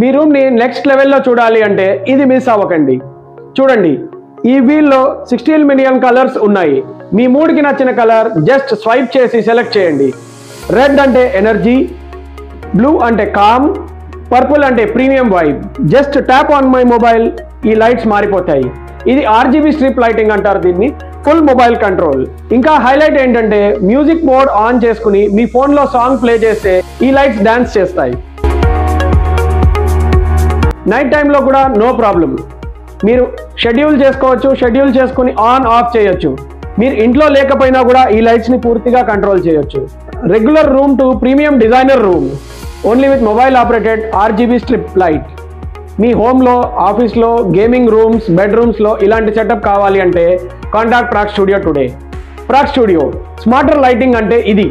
మీ రూమ్ని next లెవెల్లో చూడాలి అంటే ఇది మిస్ అవ్వకండి. చూడండి, ఈ వీల్లో 16 మిలియన్ కలర్స్ ఉన్నాయి. మీ మూడ్కి నచ్చిన కలర్ జస్ట్ స్వైప్ చేసి సెలెక్ట్ చేయండి. రెడ్ అంటే ఎనర్జీ, బ్లూ అంటే కామ్, పర్పుల్ అంటే premium vibe. Just tap on my mobile, ఈ లైట్స్ మారిపోతాయి. ఇది RGB స్ట్రిప్ లైటింగ్ అంటారు దీన్ని. Full mobile control. ఇంకా హైలైట్ ఏంటంటే మ్యూజిక్ మోడ్ ఆన్ చేసుకుని మీ ఫోన్లో సాంగ్ ప్లే చేస్తే ఈ లైట్స్ డాన్స్ చేస్తాయి. నైట్ టైంలో కూడా నో ప్రాబ్లం. మీరు షెడ్యూల్ చేసుకోవచ్చు, షెడ్యూల్ చేసుకుని ఆన్ ఆఫ్ చేయొచ్చు. మీరు ఇంట్లో లేకపోయినా కూడా ఈ లైట్స్ని పూర్తిగా కంట్రోల్ చేయొచ్చు. Regular room to premium designer room, only with mobile operated RGB strip light. మీ హోమ్లో, ఆఫీస్లో, గేమింగ్ రూమ్స్, బెడ్రూమ్స్లో ఇలాంటి సెటప్ కావాలి అంటే కాంటాక్ట్ ప్రాక్ స్టూడియో టుడే. ప్రాక్ స్టూడియో, స్మార్టర్ లైటింగ్ అంటే ఇది.